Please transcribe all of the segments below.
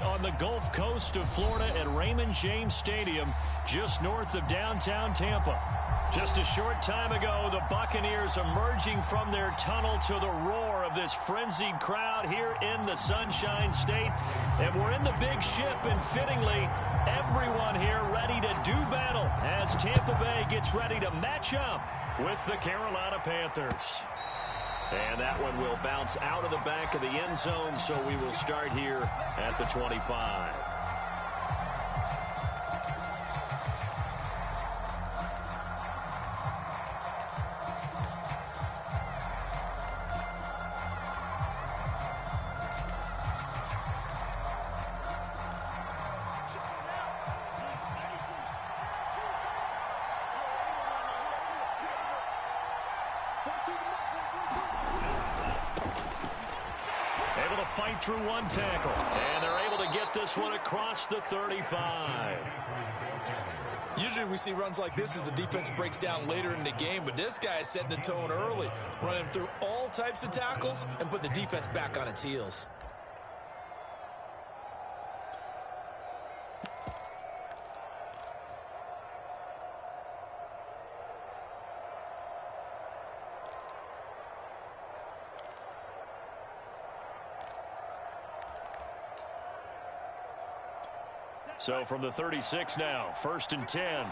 On the Gulf Coast of Florida at Raymond James Stadium, just north of downtown Tampa. Just a short time ago, the Buccaneers emerging from their tunnel to the roar of this frenzied crowd here in the Sunshine State. And we're in the big ship, and fittingly, everyone here ready to do battle as Tampa Bay gets ready to match up with the Carolina Panthers. And that one will bounce out of the back of the end zone, so we will start here at the 25. Fight through one tackle, and they're able to get this one across the 35. Usually we see runs like this as the defense breaks down later in the game, but this guy is setting the tone early, running through all types of tackles and putting the defense back on its heels. So from the 36 now, 1st and 10.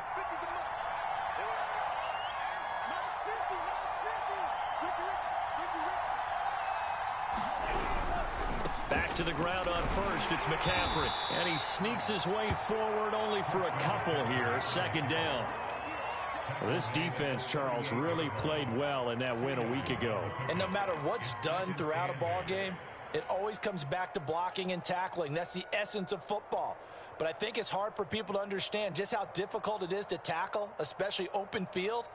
Back to the ground on first, it's McCaffrey. And he sneaks his way forward only for a couple here, 2nd down. Well, this defense, Charles, really played well in that win a week ago. And no matter what's done throughout a ball game, it always comes back to blocking and tackling. That's the essence of football. But I think it's hard for people to understand just how difficult it is to tackle, especially open field.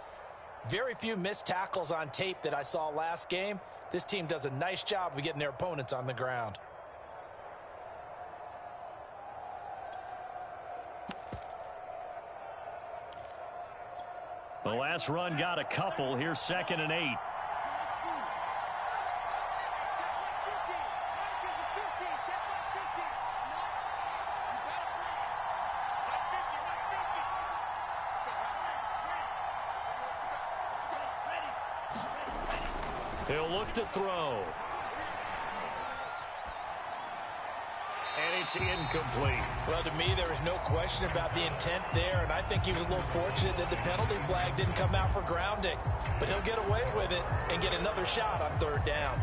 Very few missed tackles on tape that I saw last game. This team does a nice job of getting their opponents on the ground. The last run got a couple. Here's 2nd and 8. He'll look to throw. And it's incomplete. Well, to me, there is no question about the intent there, and I think he was a little fortunate that the penalty flag didn't come out for grounding. But he'll get away with it and get another shot on 3rd down.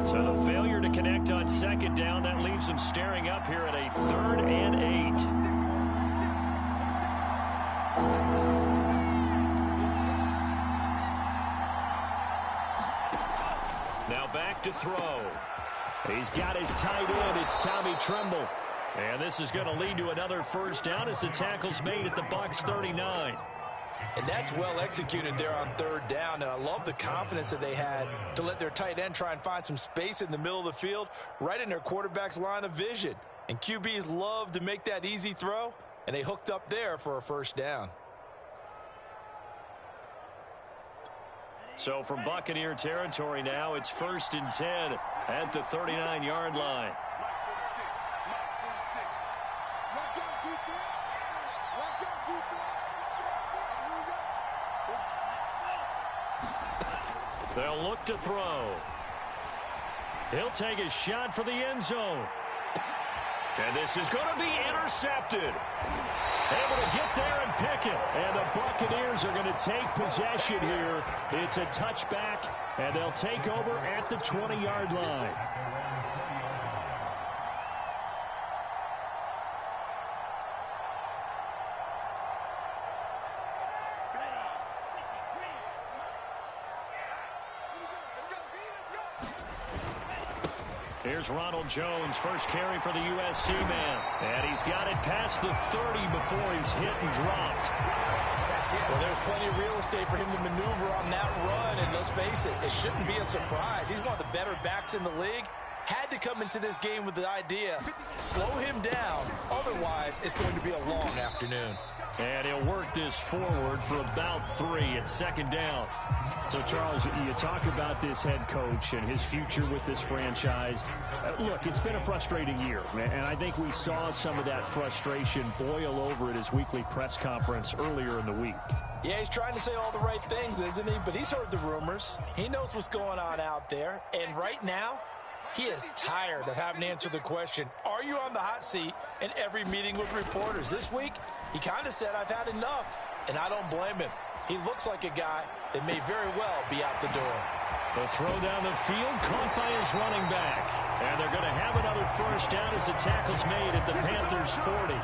So the failure to connect on 2nd down, that leaves him staring up here at a 3rd and 8. Now back to throw. He's got his tight end. It's Tommy Tremble. And this is going to lead to another 1st down as the tackle's made at the Bucs 39. And that's well executed there on 3rd down. And I love the confidence that they had to let their tight end try and find some space in the middle of the field, right in their quarterback's line of vision. And QBs love to make that easy throw, and they hooked up there for a 1st down. So from Buccaneer territory now, it's 1st and 10 at the 39-yard line. They'll look to throw. He'll take a shot for the end zone. And this is going to be intercepted. Able to get there and pick it. And the Buccaneers are going to take possession here. It's a touchback, and they'll take over at the 20-yard line. Here's Ronald Jones, first carry for the USC man. And he's got it past the 30 before he's hit and dropped. Well, there's plenty of real estate for him to maneuver on that run. And let's face it, it shouldn't be a surprise. He's one of the better backs in the league. Had to come into this game with the idea, slow him down. Otherwise, it's going to be a long afternoon. And he'll work this forward for about 3 at second down. So, Charles, you talk about this head coach and his future with this franchise. Look, it's been a frustrating year, and I think we saw some of that frustration boil over at his weekly press conference earlier in the week. Yeah, he's trying to say all the right things, isn't he? But he's heard the rumors. He knows what's going on out there. And right now, he is tired of having to answer the question, are you on the hot seat in every meeting with reporters? This week, he kind of said, I've had enough, and I don't blame him. He looks like a guy that may very well be out the door. The throw down the field, caught by his running back. And they're going to have another first down as the tackle's made at the Panthers' 40.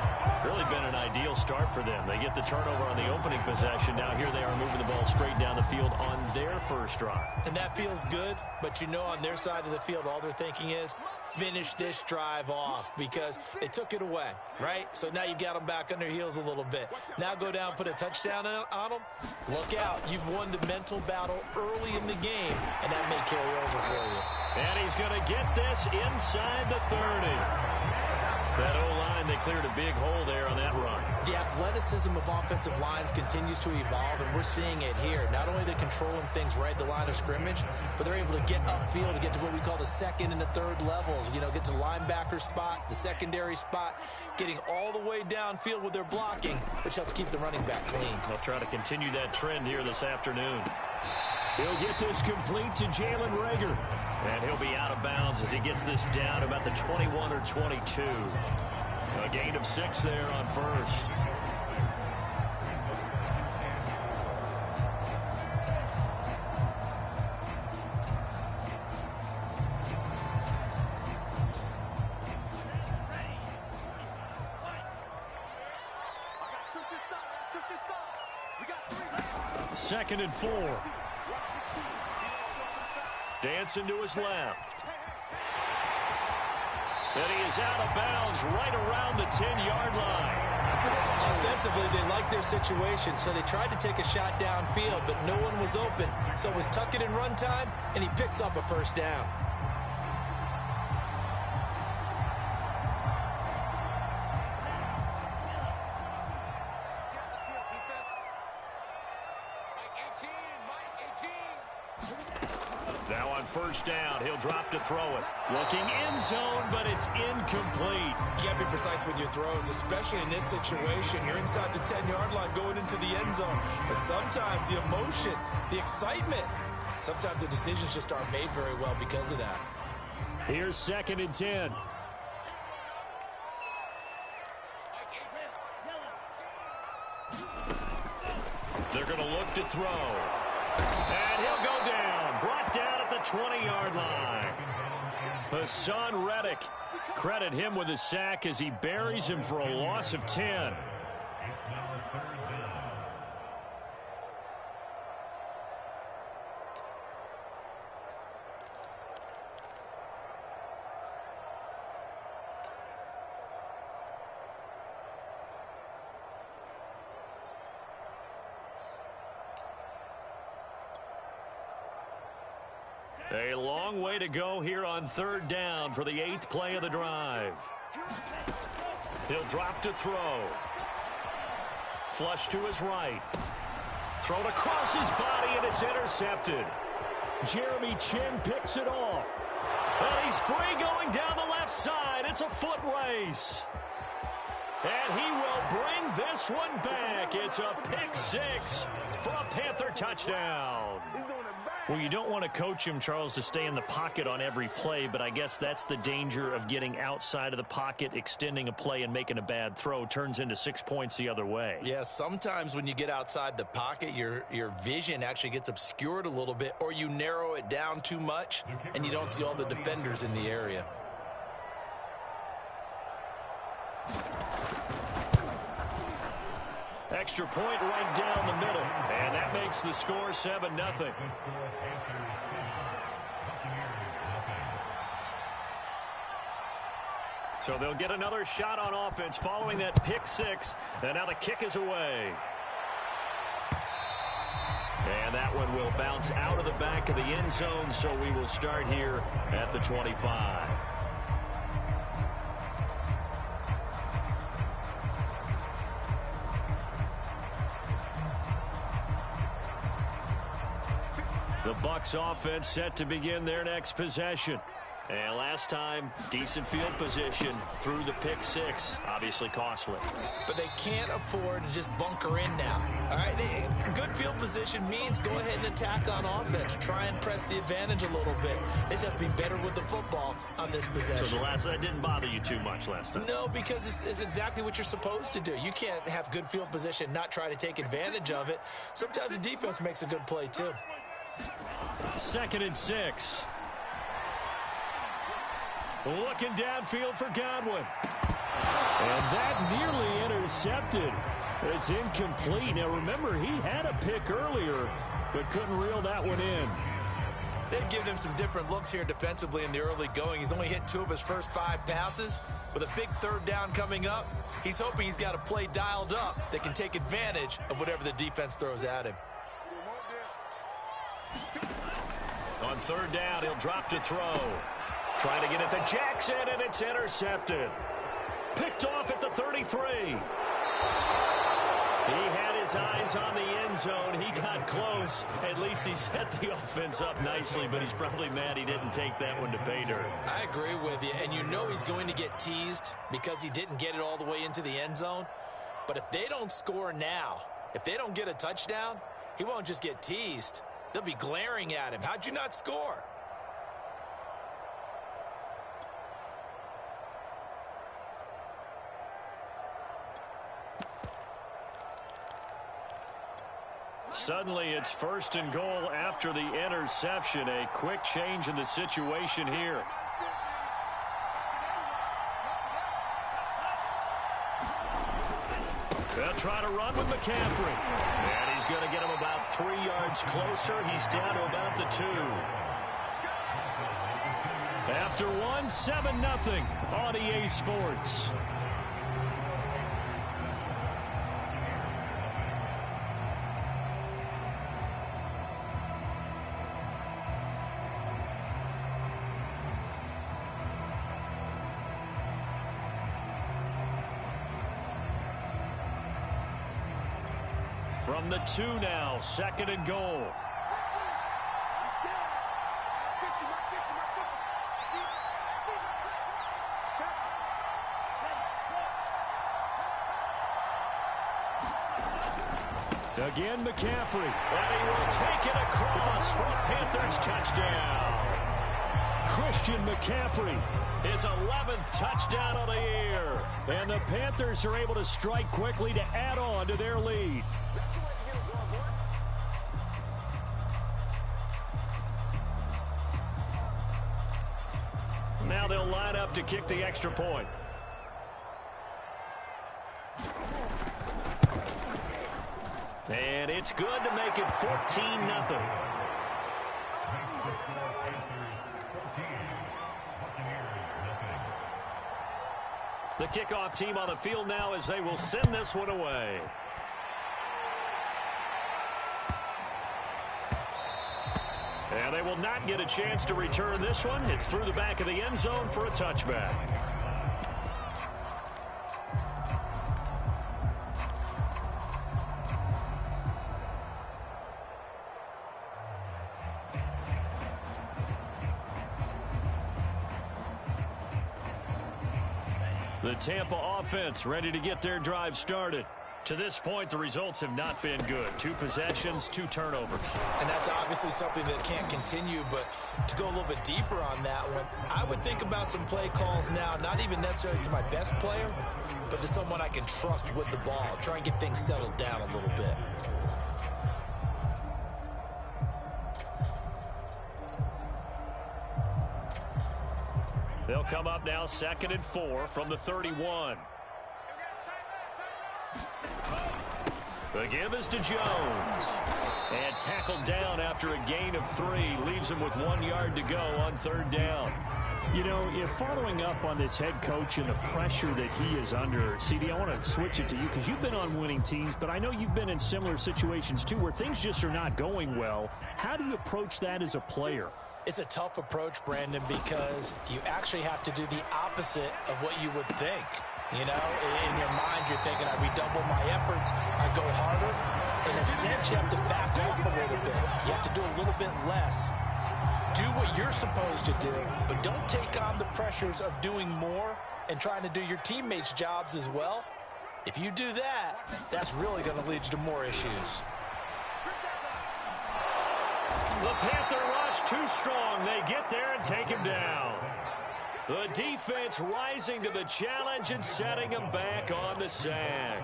Really been an ideal start for them. They get the turnover on the opening possession. Now here they are moving the ball straight down the field on their first drive. And that feels good, but you know on their side of the field, all they're thinking is, finish this drive off because they took it away, right? So now you've got them back on their heels a little bit. Now go down, put a touchdown on them. Look out. You've won the mental battle early in the game, and that may carry over for you. And he's going to get this inside the 30. That O-line, they cleared a big hole there on that run. The athleticism of offensive lines continues to evolve, and we're seeing it here. Not only are they controlling things right at the line of scrimmage, but they're able to get upfield to get to what we call the second and the third levels. You know, get to the linebacker spot, the secondary spot, getting all the way downfield with their blocking, which helps keep the running back clean. They'll try to continue that trend here this afternoon. He'll get this complete to Jalen Reagor. And he'll be out of bounds as he gets this down about the 21 or 22. A gain of 6 there on first. Second and 4. Dancing to his left. And he is out of bounds right around the 10-yard line. Offensively, they liked their situation, so they tried to take a shot downfield, but no one was open. So it was tuck it in run time, and he picks up a first down. Now on first down, he'll drop to throw it. Looking end zone, but it's incomplete. You got to be precise with your throws, especially in this situation. You're inside the 10-yard line going into the end zone. But sometimes the emotion, the excitement, sometimes the decisions just aren't made very well because of that. Here's second and 10. They're going to look to throw. And he'll go down. Brought down at the 20-yard line. Hassan Reddick. Credit him with a sack as he buries him for a loss of 10. A long way to go here on third down for the 8th play of the drive. He'll drop to throw. Flush to his right. Thrown across his body, and it's intercepted. Jeremy Chin picks it off. And he's free going down the left side. It's a foot race. And he will bring this one back. It's a pick 6 for a Panther touchdown. He's doing it back. Well, you don't want to coach him, Charles, to stay in the pocket on every play, but I guess that's the danger of getting outside of the pocket, extending a play, and making a bad throw. Turns into 6 points the other way. Yeah, sometimes when you get outside the pocket, your vision actually gets obscured a little bit, or you narrow it down too much, and you don't see all the defenders in the area. Extra point right down the middle, and that makes the score 7-0. So they'll get another shot on offense following that pick six, and now the kick is away. And that one will bounce out of the back of the end zone, so we will start here at the 25. The Bucs offense set to begin their next possession. And last time, decent field position through the pick six. Obviously costly. But they can't afford to just bunker in now. All right, good field position means go ahead and attack on offense. Try and press the advantage a little bit. They just have to be better with the football on this possession. So that didn't bother you too much last time? No, because it's exactly what you're supposed to do. You can't have good field position, not try to take advantage of it. Sometimes the defense makes a good play too. 2nd and 6. Looking downfield for Godwin. And that nearly intercepted. It's incomplete. Now remember, he had a pick earlier, but couldn't reel that one in. They've given him some different looks here defensively in the early going. He's only hit 2 of his first 5 passes. With a big 3rd down coming up, he's hoping he's got a play dialed up that can take advantage of whatever the defense throws at him. On 3rd down, he'll drop to throw. Trying to get it to Jackson, and it's intercepted. Picked off at the 33. He had his eyes on the end zone. He got close. At least he set the offense up nicely, but he's probably mad he didn't take that one to pay dirt. I agree with you, and you know he's going to get teased because he didn't get it all the way into the end zone. But if they don't score now, if they don't get a touchdown, he won't just get teased. They'll be glaring at him. How'd you not score? Suddenly, it's 1st and goal after the interception. A quick change in the situation here. They'll try to run with McCaffrey. And he's going to get him about 3 yards closer. He's down to about the 2. After 1, 7-0 on EA Sports. From the 2 now, 2nd and goal. Again, McCaffrey. And he will take it across for a Panthers touchdown. Christian McCaffrey, his 11th touchdown of the year. And the Panthers are able to strike quickly to add on to their lead. Now they'll line up to kick the extra point. And it's good to make it 14-0. The kickoff team on the field now as they will send this one away. And they will not get a chance to return this one. It's through the back of the end zone for a touchback. The Tampa offense ready to get their drive started. To this point, the results have not been good. 2 possessions, 2 turnovers. And that's obviously something that can't continue, but to go a little bit deeper on that one, I would think about some play calls now, not even necessarily to my best player, but to someone I can trust with the ball. Try and get things settled down a little bit. They'll come up now 2nd and 4 from the 31. The give is to Jones. And tackled down after a gain of 3. Leaves him with 1 yard to go on 3rd down. You know, following up on this head coach and the pressure that he is under, CD, I want to switch it to you because you've been on winning teams, but I know you've been in similar situations too where things just are not going well. How do you approach that as a player? It's a tough approach, Brandon, because you actually have to do the opposite of what you would think. You know, in your mind, you're thinking, I redouble my efforts, I go harder. In a sense, you have to back off a little bit. You have to do a little bit less. Do what you're supposed to do, but don't take on the pressures of doing more and trying to do your teammates' jobs as well. If you do that, that's really going to lead you to more issues. The Panther rush too strong. They get there and take him down. The defense rising to the challenge and setting him back on the sack.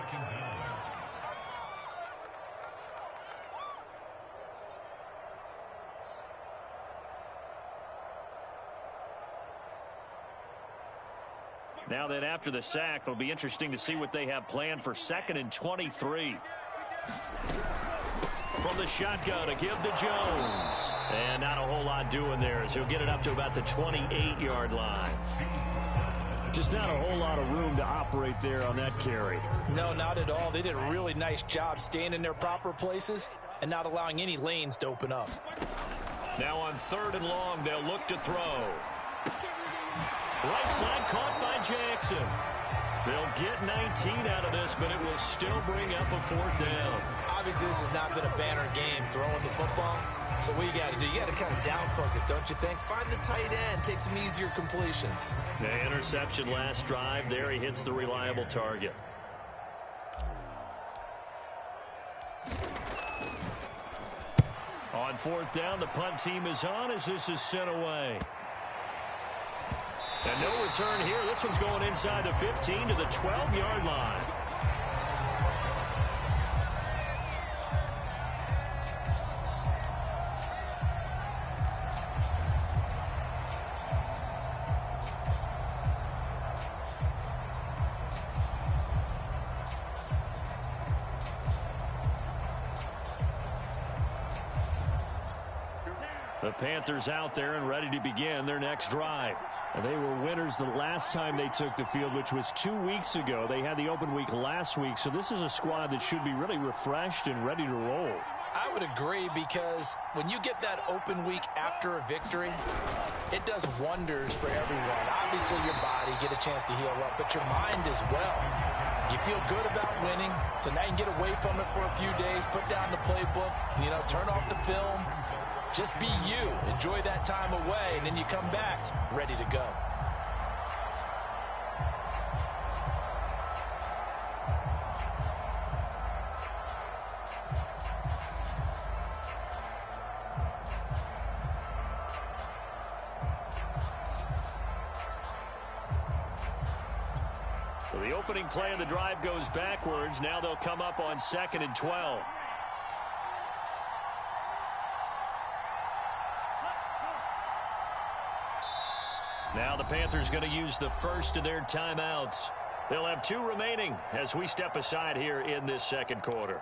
Now then, after the sack, it'll be interesting to see what they have planned for 2nd and 23. From the shotgun, a give to Jones. And not a whole lot doing there as he'll get it up to about the 28-yard line. Just not a whole lot of room to operate there on that carry. No, not at all. They did a really nice job staying in their proper places and not allowing any lanes to open up. Now on 3rd and long, they'll look to throw. Right side caught by Jackson. They'll get 19 out of this, but it will still bring up a 4th down. Obviously, this has not been a banner game throwing the football. So what you got to do, you got to kind of down focus, don't you think? Find the tight end, take some easier completions. The interception last drive. There he hits the reliable target. On 4th down, the punt team is on as this is sent away. And no return here. This one's going inside the 15 to the 12-yard line. The Panthers out there and ready to begin their next drive. And they were winners the last time they took the field, which was 2 weeks ago. They had the open week last week, so this is a squad that should be really refreshed and ready to roll. I would agree, because when you get that open week after a victory, it does wonders for everyone. Obviously, your body, get a chance to heal up, but your mind as well. You feel good about winning, so now you can get away from it for a few days, put down the playbook, turn off the film. Just be you. Enjoy that time away, and then you come back ready to go. So the opening play of the drive goes backwards. Now they'll come up on 2nd and 12. Now the Panthers going to use the first of their timeouts. They'll have 2 remaining as we step aside here in this 2nd quarter.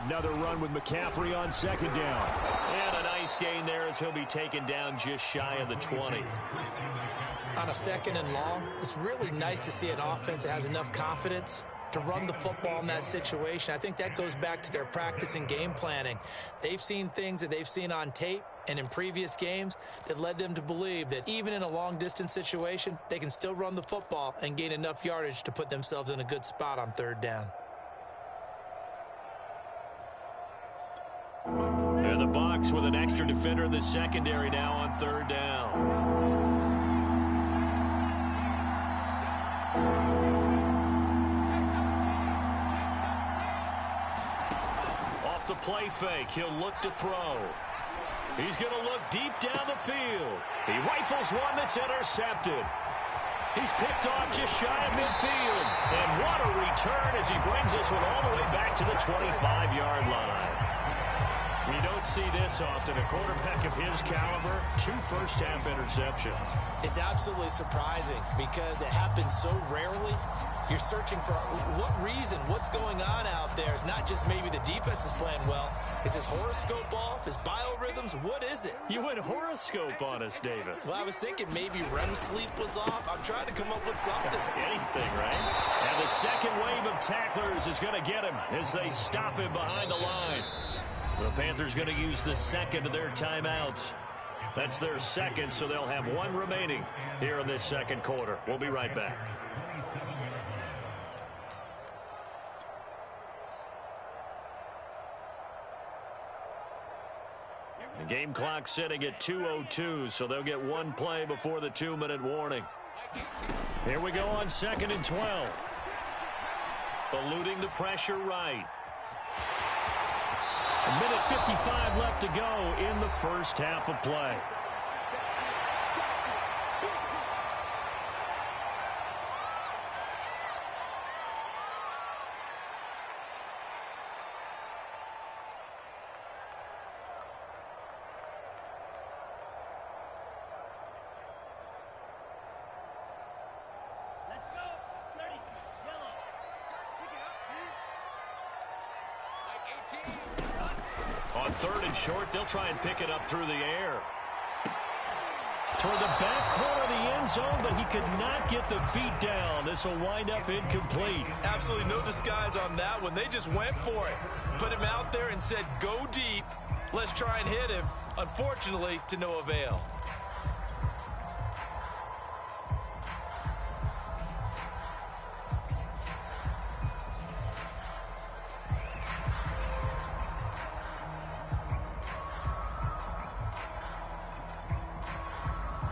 Another run with McCaffrey on 2nd down. And a nice gain there as he'll be taken down just shy of the 20. On a 2nd and long, it's really nice to see an offense that has enough confidence to run the football in that situation. I think that goes back to their practice and game planning. They've seen things that they've seen on tape and in previous games that led them to believe that even in a long-distance situation, they can still run the football and gain enough yardage to put themselves in a good spot on third down. And the box with an extra defender in the secondary now on third down. Off the play fake, he'll look to throw. He's going to look deep down the field. He rifles one that's intercepted. He's picked off just shy of midfield. And what a return as he brings this one all the way back to the 25-yard line. We don't see this often. A quarterback of his caliber, 2 first-half interceptions. It's absolutely surprising because it happens so rarely. You're searching for what reason, what's going on out there. It's not just maybe the defense is playing well. Is his horoscope off? His biorhythms? What is it? You went horoscope on us, David. Well, I was thinking maybe REM sleep was off. I'm trying to come up with something. Anything, right? And the second wave of tacklers is going to get him as they stop him behind the line. The Panthers going to use the second of their timeouts. That's their second, so they'll have 1 remaining here in this second quarter. We'll be right back. The game clock sitting at 2:02, so they'll get 1 play before the 2-minute warning. Here we go on 2nd and 12. Eluding the pressure right. A minute 55 left to go in the first half of play. On 3rd and short, they'll try and pick it up through the air. Toward the back corner of the end zone, but he could not get the feet down. This will wind up incomplete. Absolutely no disguise on that one. They just went for it. Put him out there and said, go deep. Let's try and hit him. Unfortunately, to no avail.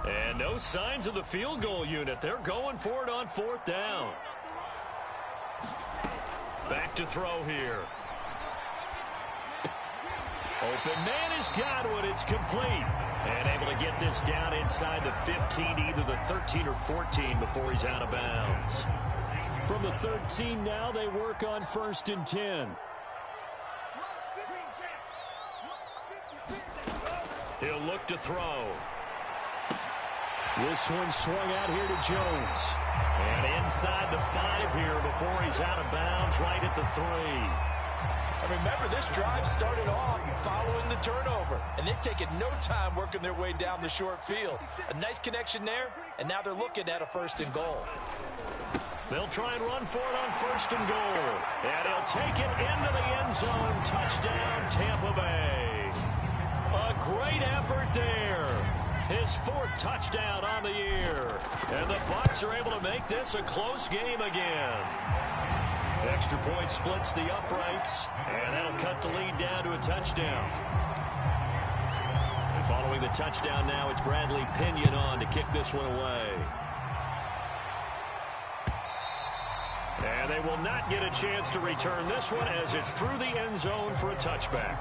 And no signs of the field goal unit. They're going for it on 4th down. Back to throw here. Open man has got it. It's complete. And able to get this down inside the 15, either the 13 or 14 before he's out of bounds. From the 13 now, they work on 1st and 10. He'll look to throw. This one swung out here to Jones. And inside the 5 here before he's out of bounds, right at the 3. And remember, this drive started off following the turnover, and they've taken no time working their way down the short field. A nice connection there, and now they're looking at a 1st and goal. They'll try and run for it on 1st and goal. And he'll take it into the end zone. Touchdown, Tampa Bay. A great effort there. His 4th touchdown on the year. And the Bucs are able to make this a close game again. Extra point splits the uprights, and that'll cut the lead down to a touchdown. And following the touchdown now, it's Bradley Pinion on to kick this one away. And they will not get a chance to return this one as it's through the end zone for a touchback.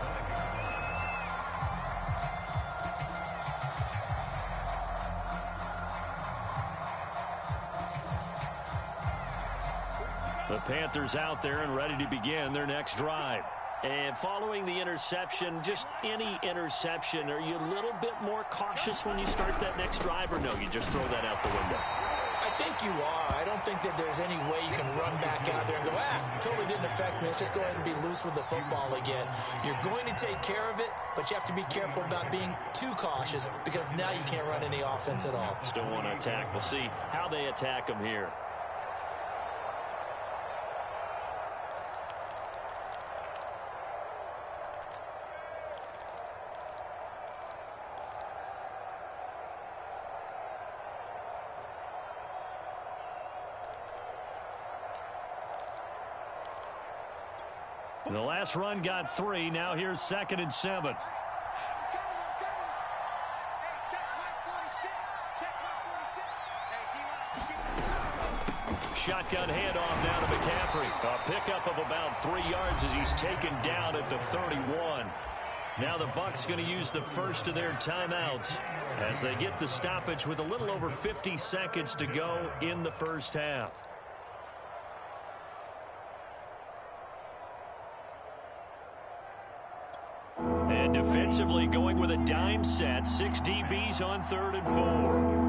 The Panthers out there and ready to begin their next drive. And following the interception, just any interception, are you a little bit more cautious when you start that next drive, or no, you just throw that out the window? I think you are. I don't think that there's any way you can run back out there and go, totally didn't affect me. Let's just go ahead and be loose with the football again. You're going to take care of it, but you have to be careful about being too cautious because now you can't run any offense at all. Still want to attack. We'll see how they attack them here. The last run got 3. Now here's 2nd and 7. Shotgun handoff now to McCaffrey. A pickup of about 3 yards as he's taken down at the 31. Now the Bucs going to use the first of their timeouts as they get the stoppage with a little over 50 seconds to go in the first half. And defensively going with a dime set. 6 DBs on 3rd and 4.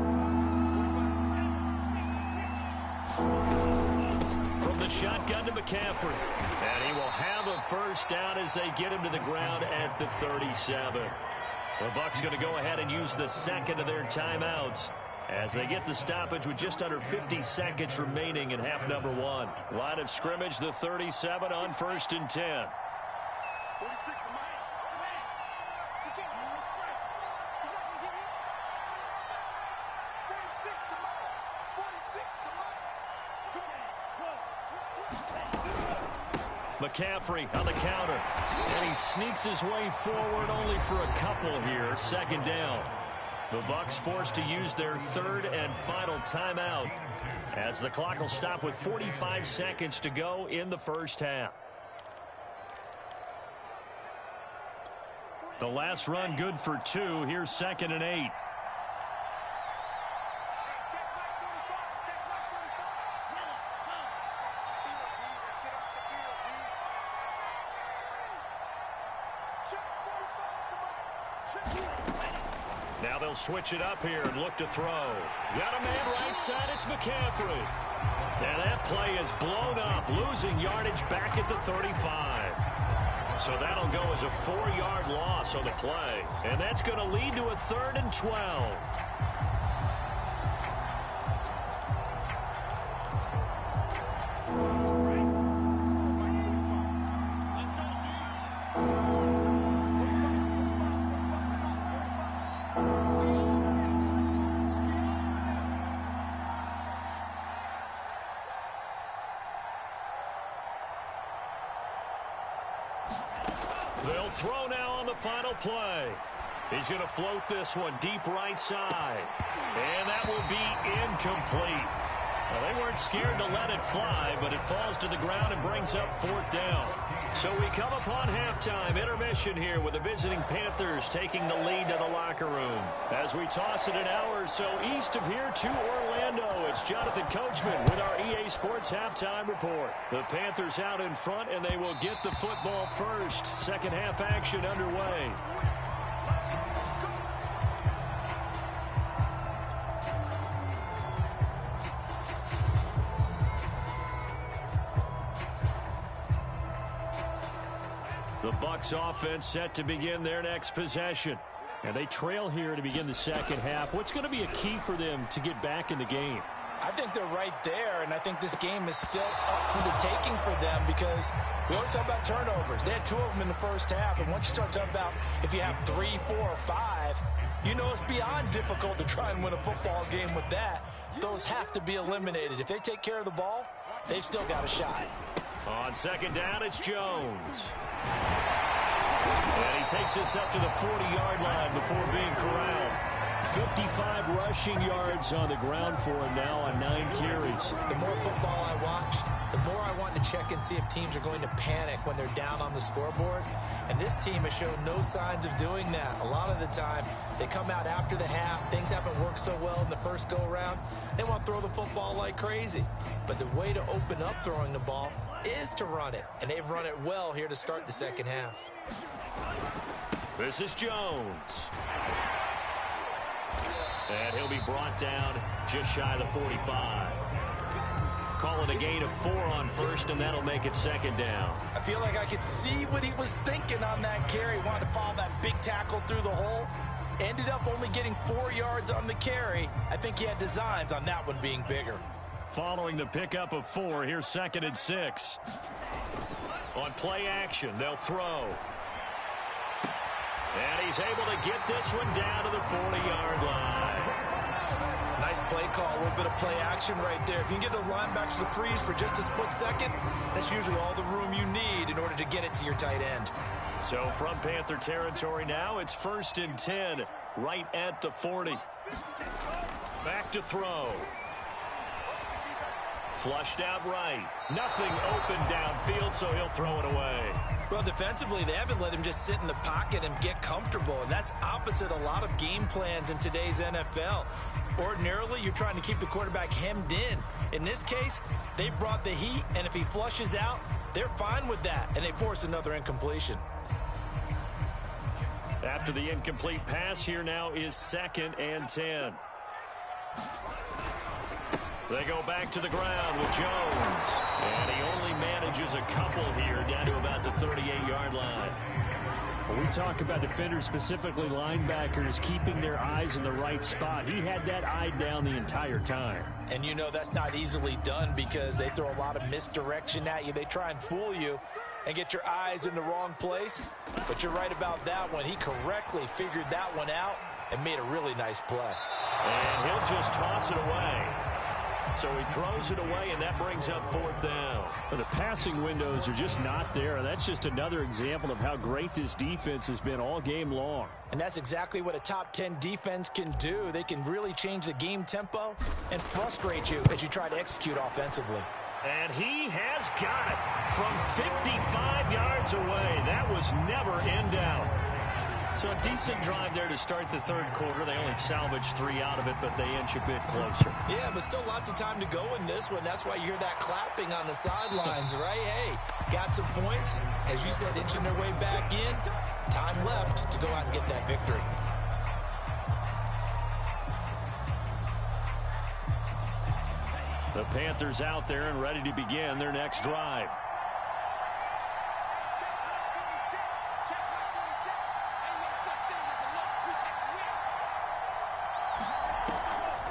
From the shotgun to McCaffrey. And he will have a first down as they get him to the ground at the 37. The Bucs going to go ahead and use the second of their timeouts as they get the stoppage with just under 50 seconds remaining in half number 1. Line of scrimmage, the 37 on 1st and 10. McCaffrey on the counter, and he sneaks his way forward only for a couple here. 2nd down. The Bucs forced to use their 3rd and final timeout as the clock will stop with 45 seconds to go in the first half. The last run good for 2. Here's 2nd and 8. Now they'll switch it up here and look to throw. Got a man right side. It's McCaffrey. And that play is blown up, losing yardage back at the 35. So that'll go as a 4-yard loss on the play. And that's going to lead to a 3rd and 12. They'll throw now on the final play. He's going to float this one deep right side. And that will be incomplete. Well, they weren't scared to let it fly, but it falls to the ground and brings up 4th down. So we come upon halftime intermission here with the visiting Panthers taking the lead to the locker room. As we toss it an hour or so east of here to Orlando, it's Jonathan Coachman with our EA Sports halftime report. The Panthers out in front, and they will get the football first. Second half action underway. The Bucs offense set to begin their next possession. And they trail here to begin the second half. What's going to be a key for them to get back in the game? I think they're right there, and I think this game is still up for the taking for them because we always talk about turnovers. They had 2 of them in the first half, and once you start talking about if you have 3, 4, or 5, you know it's beyond difficult to try and win a football game with that. Those have to be eliminated. If they take care of the ball, they've still got a shot. On 2nd down, it's Jones. And he takes this up to the 40-yard line before being corralled. 55 rushing yards on the ground for him now on 9 carries. The more football I watch, the more I want to check and see if teams are going to panic when they're down on the scoreboard. And this team has shown no signs of doing that. A lot of the time, they come out after the half. Things haven't worked so well in the first go-around. They want to throw the football like crazy. But the way to open up throwing the ball is to run it. And they've run it well here to start the second half. This is Jones. And he'll be brought down just shy of the 45. Call it a gain of 4 on first, and that'll make it 2nd down. I feel like I could see what he was thinking on that carry. Wanted to follow that big tackle through the hole. Ended up only getting 4 yards on the carry. I think he had designs on that one being bigger. Following the pickup of 4, here's 2nd and 6. On play action, they'll throw. And he's able to get this one down to the 40-yard line. Nice play call, a little bit of play action right there. If you can get those linebackers to freeze for just a split second, that's usually all the room you need in order to to get it to your tight end. So from Panther territory now, it's 1st and 10, right at the 40. Back to throw. Flushed out right. Nothing open downfield, so he'll throw it away. Well, defensively, they haven't let him just sit in the pocket and get comfortable, and that's opposite a lot of game plans in today's NFL. Ordinarily, you're trying to keep the quarterback hemmed in. In this case, they brought the heat, and if he flushes out, they're fine with that, and they force another incompletion. After the incomplete pass, here now is 2nd and 10. They go back to the ground with Jones. And he only manages a couple here down to about the 38-yard line. When we talk about defenders, specifically linebackers, keeping their eyes in the right spot, he had that eye down the entire time. And you know that's not easily done because they throw a lot of misdirection at you. They try and fool you and get your eyes in the wrong place. But you're right about that one. He correctly figured that one out and made a really nice play. And he'll just toss it away. So he throws it away, and that brings up 4th down. Well, the passing windows are just not there. That's just another example of how great this defense has been all game long. And that's exactly what a top 10 defense can do. They can really change the game tempo and frustrate you as you try to execute offensively. And he has got it from 55 yards away. That was never in doubt. So a decent drive there to start the 3rd quarter. They only salvaged 3 out of it, but they inch a bit closer. Yeah, but still lots of time to go in this one. That's why you hear that clapping on the sidelines, right? Hey, got some points. As you said, inching their way back in. Time left to go out and get that victory. The Panthers out there and ready to begin their next drive.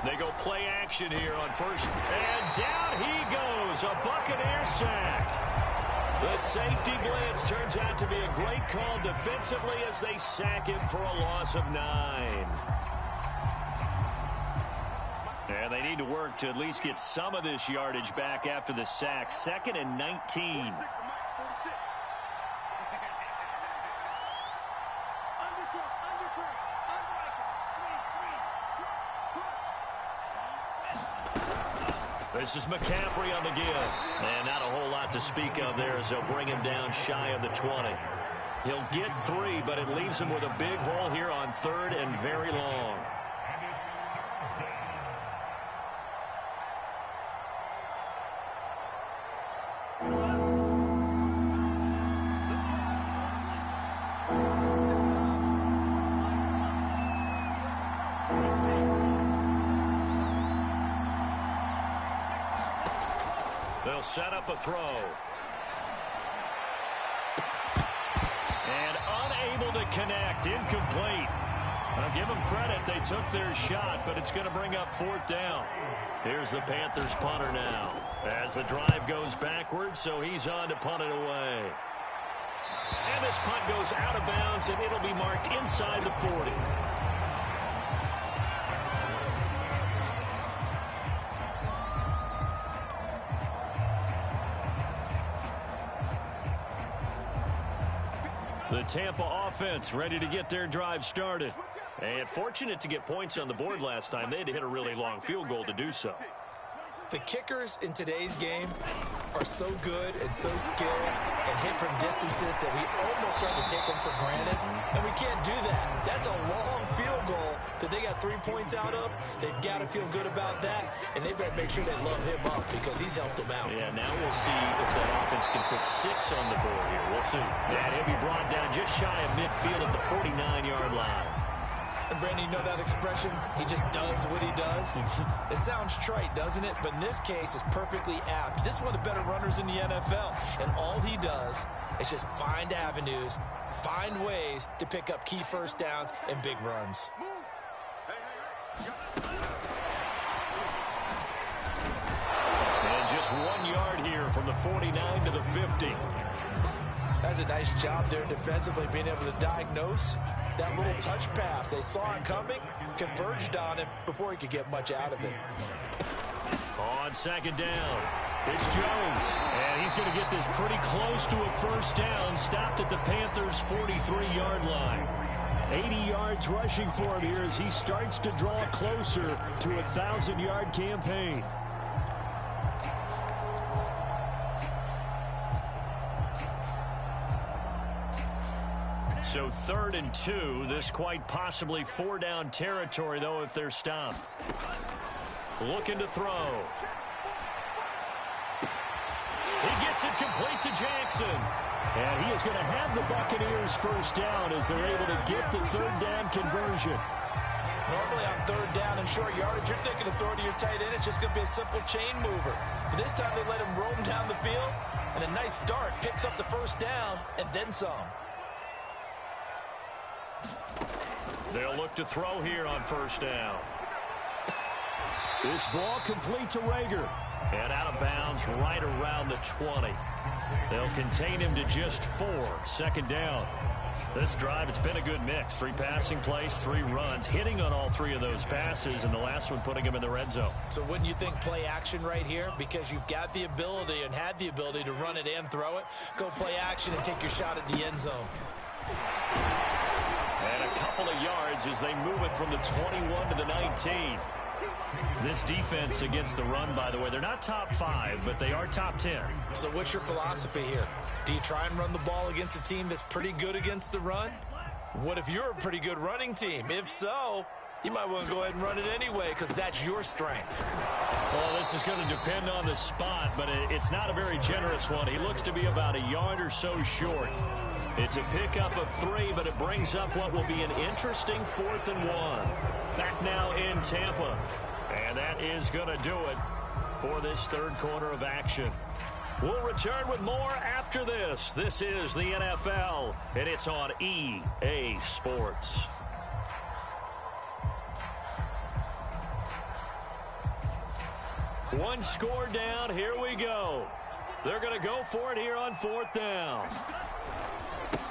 They go play action here on 1st. And down he goes. A Buccaneer sack. The safety blitz turns out to be a great call defensively as they sack him for a loss of 9. And they need to work to at least get some of this yardage back after the sack. 2nd and 19. This is McCaffrey on the give. And not a whole lot to speak of there as they'll bring him down shy of the 20. He'll get 3, but it leaves him with a big hole here on 3rd and very long. They'll set up a throw. And unable to connect. Incomplete. I'll give them credit. They took their shot, but it's going to bring up 4th down. Here's the Panthers punter now. As the drive goes backwards, so he's on to punt it away. And this punt goes out of bounds, and it'll be marked inside the 40. The Tampa offense ready to get their drive started. And fortunate to get points on the board last time. They had to hit a really long field goal to do so. The kickers in today's game are so good and so skilled and hit from distances that we almost start to take them for granted. And we can't do that. That's a long field goal that they got 3 points out of. They've got to feel good about that. And they better make sure they love him up because he's helped them out. Yeah, now we'll see if that offense can put 6 on the board here. We'll see. And he'll be brought down just shy of midfield at the 49-yard line. And Brandon, you know that expression? He just does what he does. It sounds trite, doesn't it? But in this case, it's perfectly apt. This is one of the better runners in the NFL. And all he does is just find avenues, find ways to pick up key first downs and big runs. And just 1 yard here from the 49 to the 50. That's a nice job there defensively, being able to diagnose that little touch pass. They saw it coming, converged on it before he could get much out of it. On 2nd down. It's Jones, and he's going to get this pretty close to a first down, stopped at the Panthers' 43-yard line. 80 yards rushing for him here as he starts to draw closer to a 1,000-yard campaign. So 3rd and 2, this quite possibly 4-down territory, though, if they're stopped. Looking to throw. He gets it complete to Jackson. And he is going to have the Buccaneers first down as they're able to get the 3rd down conversion. Normally on 3rd down and short yardage, you're thinking of throwing to your tight end. It's just going to be a simple chain mover. But this time they let him roam down the field, and a nice dart picks up the first down and then some. They'll look to throw here on first down. This ball complete to Rager. And out of bounds right around the 20. They'll contain him to just 4. 2nd down. This drive, it's been a good mix. 3 passing plays, 3 runs, hitting on all 3 of those passes, and the last one putting him in the red zone. So wouldn't you think play action right here? Because you've got the ability and had the ability to run it and throw it. Go play action and take your shot at the end zone. And a couple of yards as they move it from the 21 to the 19. This defense against the run, by the way, they're not top 5, but they are top 10. So what's your philosophy here? Do you try and run the ball against a team that's pretty good against the run? What if you're a pretty good running team? If so, you might want to go ahead and run it anyway because that's your strength. Well, this is going to depend on the spot, but it's not a very generous one. He looks to be about a yard or so short. It's a pickup of 3, but it brings up what will be an interesting 4th and 1. Back now in Tampa. And that is going to do it for this 3rd quarter of action. We'll return with more after this. This is the NFL, and it's on EA Sports. One score down. Here we go. They're going to go for it here on 4th down.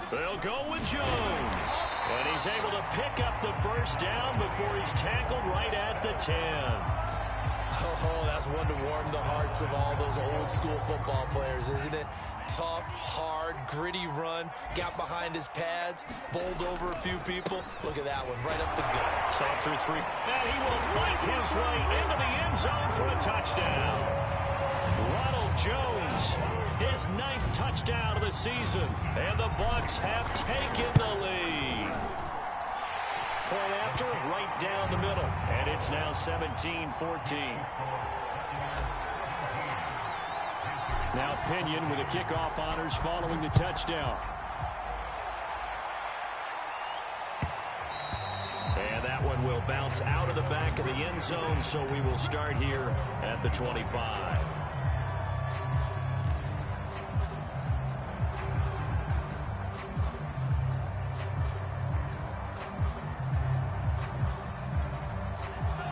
They'll go with Jones. And he's able to pick up the first down before he's tackled right at the 10. Oh, that's one to warm the hearts of all those old school football players, isn't it? Tough, hard, gritty run. Got behind his pads, bowled over a few people. Look at that one, right up the gut. Saw through 3. And he will fight his way into the end zone for a touchdown. Ronald Jones, his 9th touchdown of the season. And the Bucs have taken the lead. Point after, right down the middle. And it's now 17-14. Now Pinion with the kickoff honors following the touchdown. And that one will bounce out of the back of the end zone, so we will start here at the 25.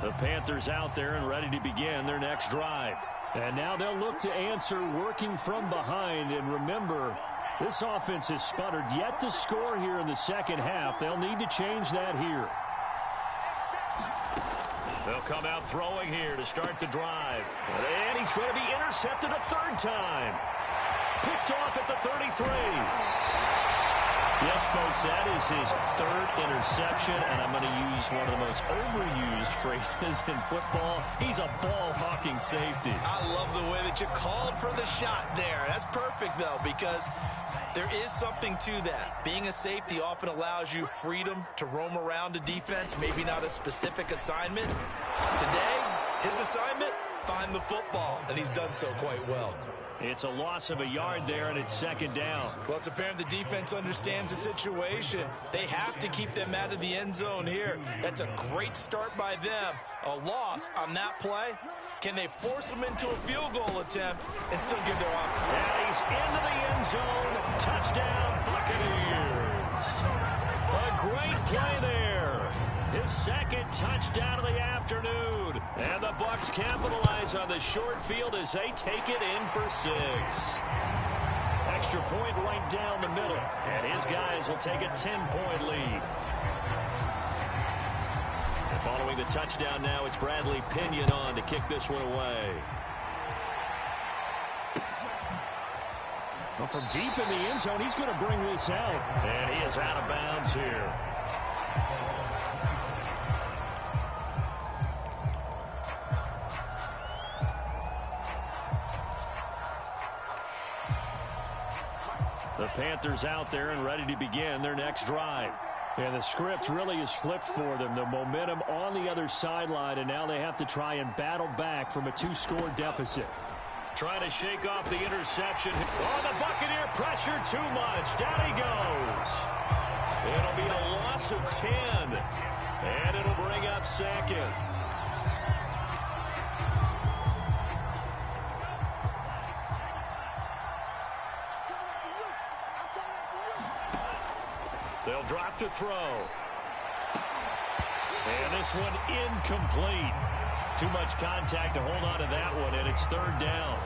The Panthers out there and ready to begin their next drive. And now they'll look to answer working from behind. And remember, this offense has sputtered yet to score here in the 2nd half. They'll need to change that here. They'll come out throwing here to start the drive. And he's going to be intercepted a 3rd time. Picked off at the 33. Yes, folks, that is his 3rd interception, and I'm going to use one of the most overused phrases in football. He's a ball-hawking safety. I love the way that you called for the shot there. That's perfect, though, because there is something to that. Being a safety often allows you freedom to roam around a defense, maybe not a specific assignment. Today, his assignment, find the football, and he's done so quite well. It's a loss of a yard there, and it's 2nd down. Well, it's apparent the defense understands the situation. They have to keep them out of the end zone here. That's a great start by them. A loss on that play. Can they force them into a field goal attempt and still give their offense? And he's into the end zone. Touchdown, Buccaneers. A great play there. His 2nd touchdown of the afternoon. And the Bucs capitalize on the short field as they take it in for 6. Extra point right down the middle. And his guys will take a 10-point lead. And following the touchdown now, it's Bradley Pinion on to kick this one away. Well, from deep in the end zone, he's going to bring this out. And he is out of bounds here. The Panthers out there and ready to begin their next drive. And the script really is flipped for them. The momentum on the other sideline, and now they have to try and battle back from a 2-score deficit. Trying to shake off the interception. Oh, the Buccaneer pressure too much. Down he goes. It'll be a loss of 10. And it'll bring up second. They'll drop to throw. And this one incomplete. Too much contact to hold on to that one, and it's third down.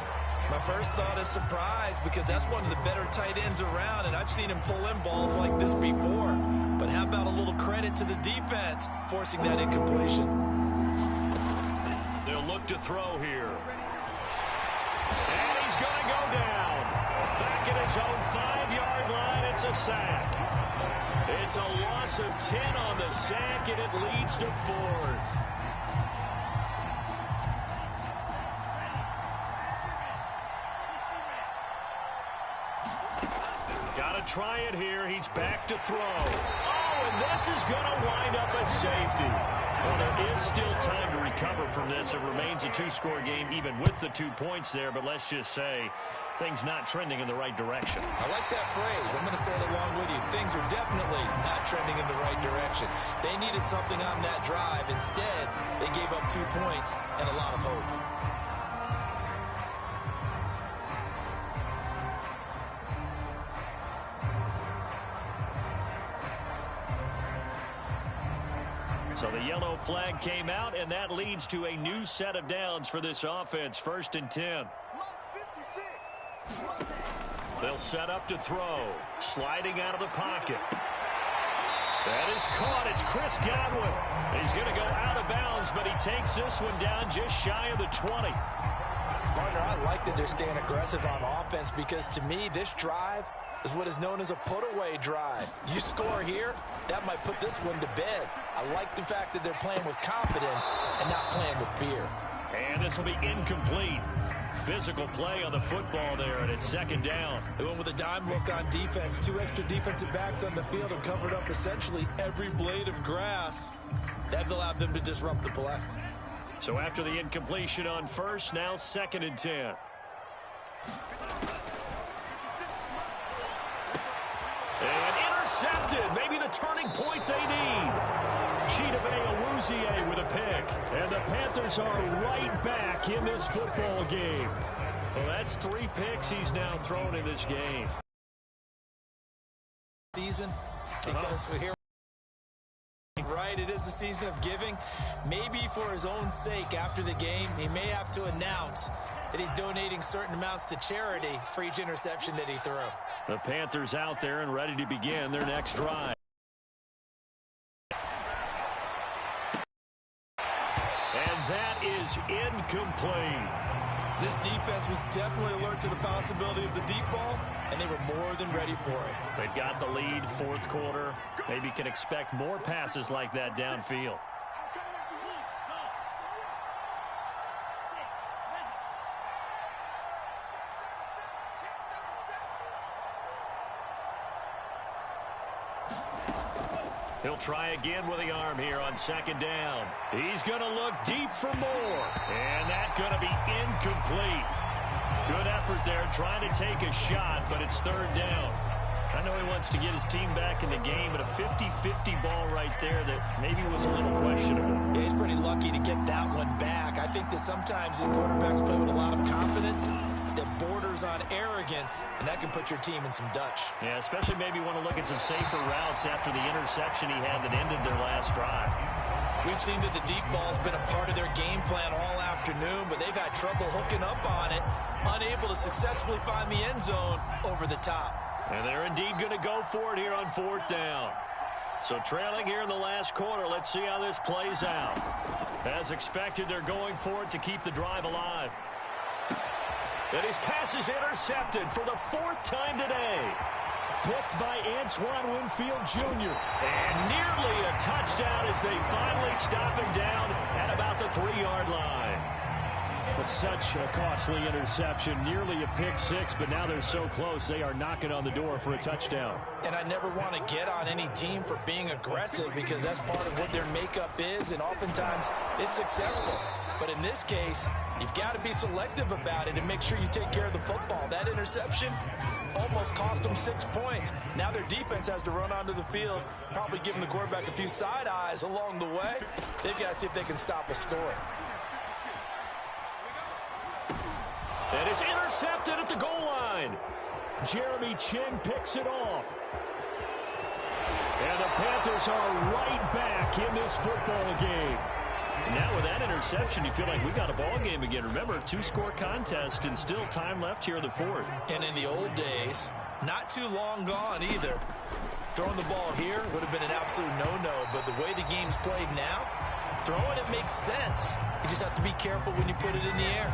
My first thought is surprise because that's one of the better tight ends around, and I've seen him pull in balls like this before. But how about a little credit to the defense forcing that incompletion? They'll look to throw here. And he's going to go down. Back at his own 5-yard line, it's a sack. It's a loss of 10 on the sack, and it leads to fourth. Got to try it here. He's back to throw. Oh, and this is going to wind up a safety. Well, there is still time to recover from this. It remains a 2-score game even with the 2 points there, but let's just say things not trending in the right direction. I like that phrase. I'm going to say it along with you. Things are definitely not trending in the right direction. They needed something on that drive. Instead, they gave up 2 points and a lot of hope. So the yellow flag came out, and that leads to a new set of downs for this offense. 1st and 10. They'll set up to throw. Sliding out of the pocket. That is caught. It's Chris Godwin. He's going to go out of bounds, but he takes this one down just shy of the 20. Partner, I like that they're staying aggressive on offense because to me, this drive is what is known as a put-away drive. You score here, that might put this one to bed. I like the fact that they're playing with confidence and not playing with fear. And this will be incomplete. Physical play on the football there, and it's 2nd down. They went with a dime look on defense. 2 extra defensive backs on the field and covered up essentially every blade of grass. That allowed them to disrupt the play. So after the incompletion on first, now 2nd and 10. And intercepted. Maybe the turning point they need. Chidobe Awuzie with a pick. And the Panthers are right back in this football game. Well, that's 3 picks he's now thrown in this game. Season, because we're here. Right, it is the season of giving. Maybe for his own sake after the game, he may have to announce that he's donating certain amounts to charity for each interception that he threw. The Panthers out there and ready to begin their next drive. And that is incomplete. This defense was definitely alert to the possibility of the deep ball, and they were more than ready for it. They've got the lead, 4th quarter. Maybe can expect more passes like that downfield. He'll try again with the arm here on 2nd down. He's going to look deep for more. And that's going to be incomplete. Good effort there trying to take a shot, but it's 3rd down. I know he wants to get his team back in the game, but a 50-50 ball right there that maybe was a little questionable. Yeah, he's pretty lucky to get that one back. I think that sometimes these quarterbacks play with a lot of confidence that borders on arrogance, and that can put your team in some Dutch. Yeah, especially maybe want to look at some safer routes after the interception he had that ended their last drive. We've seen that the deep ball's been a part of their game plan all afternoon, but they've had trouble hooking up on it, unable to successfully find the end zone over the top. And they're indeed going to go for it here on 4th down. So trailing here in the last quarter, let's see how this plays out. As expected, they're going for it to keep the drive alive. And his pass is intercepted for the 4th time today. Picked by Antoine Winfield Jr. And nearly a touchdown as they finally stop him down at about the 3-yard line. But such a costly interception, nearly a pick six, but now they're so close they are knocking on the door for a touchdown. And I never want to get on any team for being aggressive because that's part of what their makeup is, and oftentimes it's successful. But in this case, you've got to be selective about it and make sure you take care of the football. That interception almost cost them 6 points. Now their defense has to run onto the field, probably giving the quarterback a few side eyes along the way. They've got to see if they can stop a score. And it's intercepted at the goal line. Jeremy Chin picks it off. And the Panthers are right back in this football game. Now with that interception, you feel like we got a ball game again. Remember, 2-score contest and still time left here in the 4th. And in the old days, not too long gone either, throwing the ball here would have been an absolute no-no. But the way the game's played now, throwing it makes sense. You just have to be careful when you put it in the air.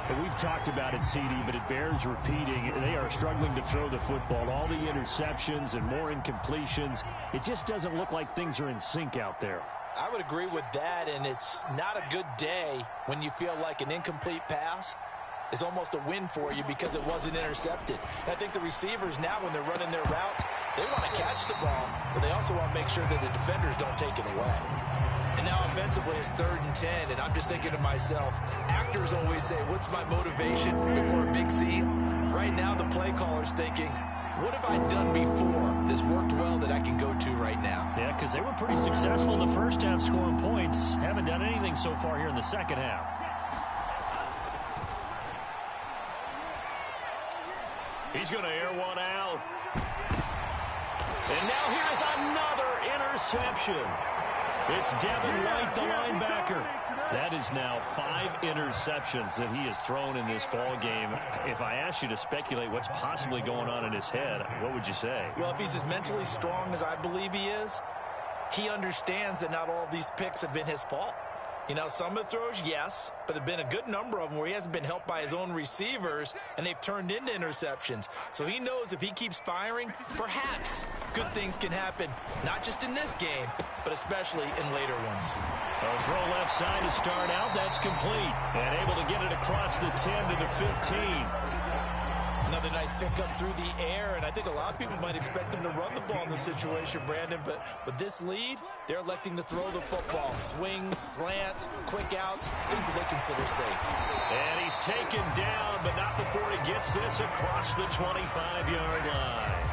And we've talked about it, CD, but it bears repeating. They are struggling to throw the football. All the interceptions and more incompletions. It just doesn't look like things are in sync out there. I would agree with that, and it's not a good day when you feel like an incomplete pass is almost a win for you because it wasn't intercepted. And I think the receivers now, when they're running their routes, they want to catch the ball, but they also want to make sure that the defenders don't take it away. And now offensively it's 3rd and 10, and I'm just thinking to myself, actors always say, what's my motivation before a big scene? Right now the play caller's thinking, what have I done before this worked well that I can go to right now? Yeah, because they were pretty successful in the first half scoring points. Haven't done anything so far here in the second half. He's going to air one out. And now here is another interception. It's Devin White, the linebacker. That is now 5 interceptions that he has thrown in this ball game. If I asked you to speculate what's possibly going on in his head, what would you say? Well, if he's as mentally strong as I believe he is, he understands that not all of these picks have been his fault. You know, some of the throws, yes, but there have been a good number of them where he hasn't been helped by his own receivers, and they've turned into interceptions. So he knows if he keeps firing, perhaps good things can happen, not just in this game, but especially in later ones. A throw left side to start out. That's complete. And able to get it across the 10 to the 15. Another nice pickup through the air, and I think a lot of people might expect them to run the ball in this situation, Brandon, but with this lead, they're electing to throw the football. Swings, slants, quick outs, things that they consider safe. And he's taken down, but not before he gets this across the 25-yard line.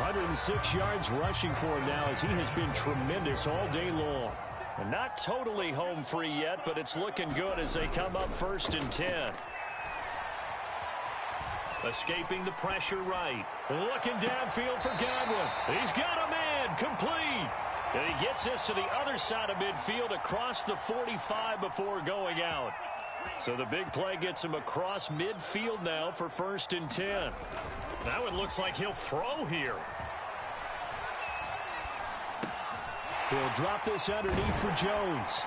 106 yards rushing for him now as he has been tremendous all day long. And not totally home free yet, but it's looking good as they come up 1st and 10. Escaping the pressure right. Looking downfield for Godwin. He's got a man. Complete. And he gets this to the other side of midfield across the 45 before going out. So the big play gets him across midfield now for 1st and 10. Now it looks like he'll throw here. He'll drop this underneath for Jones.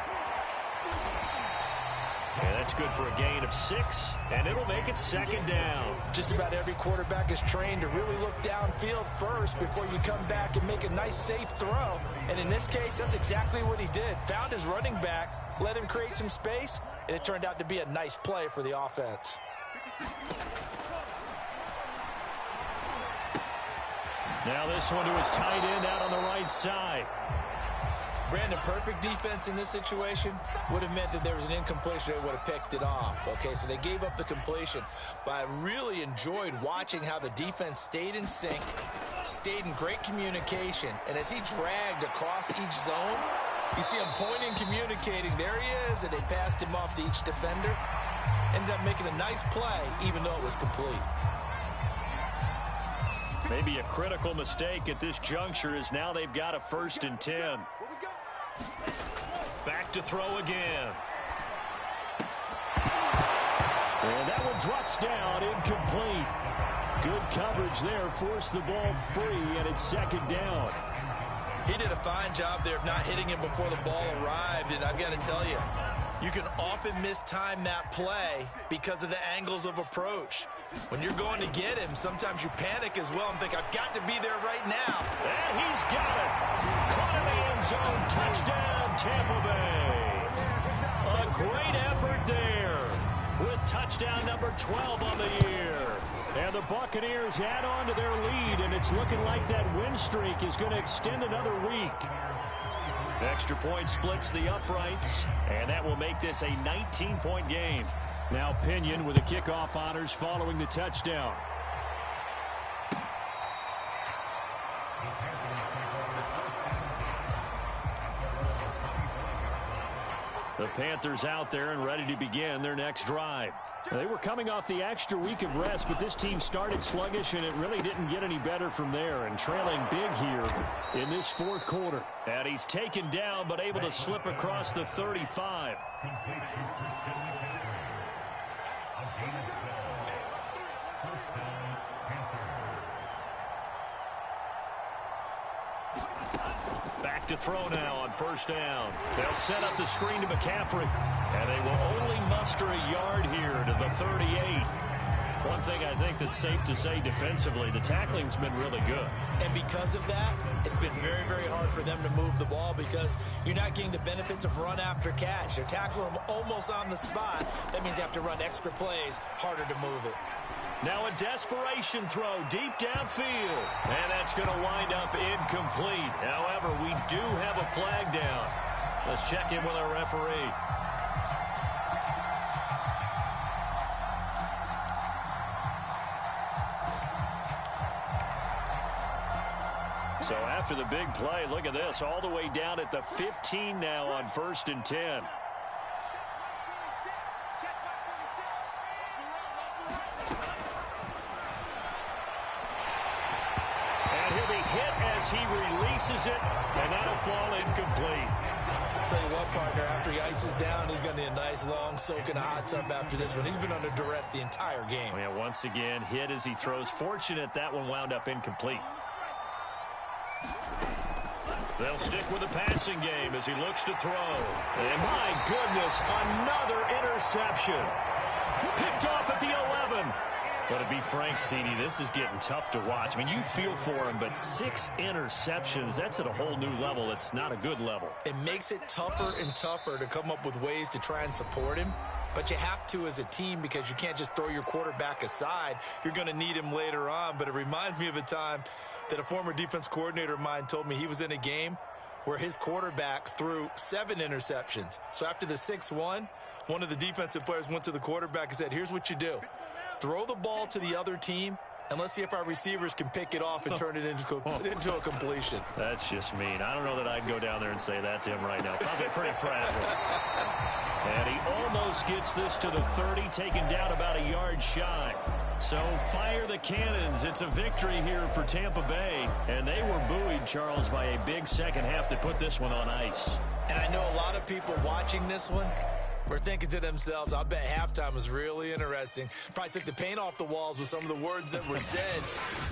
And that's good for a gain of 6, and it'll make it 2nd down. Just about every quarterback is trained to really look downfield first before you come back and make a nice, safe throw. And in this case, that's exactly what he did. Found his running back, let him create some space, and it turned out to be a nice play for the offense. Now this one to his tight end out on the right side. Brandon, perfect defense in this situation would have meant that there was an incompletion. They would have picked it off. Okay, so they gave up the completion. But I really enjoyed watching how the defense stayed in sync, stayed in great communication. And as he dragged across each zone, you see him pointing, communicating. There he is, and they passed him off to each defender. Ended up making a nice play, even though it was complete. Maybe a critical mistake at this juncture is now they've got a 1st and 10. Back to throw again. And that one drops down, incomplete. Good coverage there, forced the ball free, and it's 2nd down. He did a fine job there of not hitting him before the ball arrived, and I've got to tell you, You can often mistime that play because of the angles of approach. When you're going to get him, sometimes you panic as well and think, I've got to be there right now. And he's got it. Caught in the end zone. Touchdown, Tampa Bay. A great effort there with touchdown number 12 on the year. And the Buccaneers add on to their lead, and it's looking like that win streak is going to extend another week. Extra point splits the uprights, and that will make this a 19-point game. Now Pinion with the kickoff honors following the touchdown. The Panthers out there and ready to begin their next drive. They were coming off the extra week of rest, but this team started sluggish, and it really didn't get any better from there, and trailing big here in this fourth quarter. And he's taken down, but able to slip across the 35. Back to throw now on first down. They'll set up the screen to McCaffrey, and they will only muster a yard here to the 38. One thing I think that's safe to say defensively, the tackling's been really good. And because of that, it's been very, very hard for them to move the ball because you're not getting the benefits of run after catch. They're tackling them almost on the spot. That means you have to run extra plays, harder to move it. Now a desperation throw deep downfield. And that's going to wind up incomplete. However, we do have a flag down. Let's check in with our referee. So after the big play, look at this, all the way down at the 15 now on 1st and 10. And he'll be hit as he releases it, and that'll fall incomplete. I'll tell you what, partner, after he ices down, he's going to need a nice long soak in a hot tub after this one. He's been under duress the entire game. Oh, yeah, once again, hit as he throws. Fortunate that one wound up incomplete. They'll stick with the passing game as he looks to throw. And my goodness, another interception. Picked off at the 11. But to be frank, CD, this is getting tough to watch. I mean, you feel for him, but 6 interceptions, that's at a whole new level. It's not a good level. It makes it tougher and tougher to come up with ways to try and support him. But you have to as a team because you can't just throw your quarterback aside. You're going to need him later on. But it reminds me of a time that a former defense coordinator of mine told me he was in a game where his quarterback threw 7 interceptions. So after the 6-1, one of the defensive players went to the quarterback and said, here's what you do. Throw the ball to the other team, and let's see if our receivers can pick it off and turn it into a completion. That's just mean. I don't know that I'd go down there and say that to him right now. Probably pretty fragile. And he almost gets this to the 30, taken down about a yard shy. So fire the cannons. It's a victory here for Tampa Bay. And they were buoyed, Charles, by a big second half to put this one on ice. And I know a lot of people watching this one were thinking to themselves, I bet halftime was really interesting. Probably took the paint off the walls with some of the words that were said.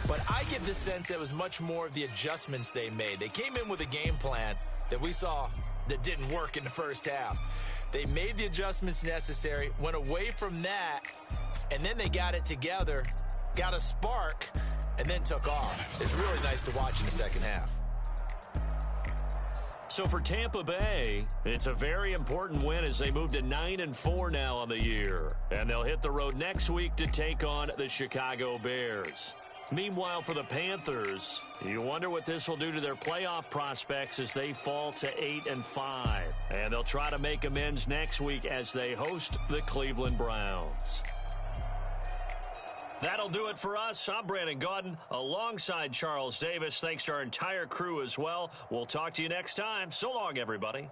But I get the sense that it was much more of the adjustments they made. They came in with a game plan that we saw that didn't work in the first half. They made the adjustments necessary, went away from that, and then they got it together, got a spark, and then took off. It's really nice to watch in the second half. So for Tampa Bay, it's a very important win as they move to 9-4 now on the year. And they'll hit the road next week to take on the Chicago Bears. Meanwhile, for the Panthers, you wonder what this will do to their playoff prospects as they fall to 8-5. And they'll try to make amends next week as they host the Cleveland Browns. That'll do it for us. I'm Brandon Gaudin alongside Charles Davis. Thanks to our entire crew as well. We'll talk to you next time. So long, everybody.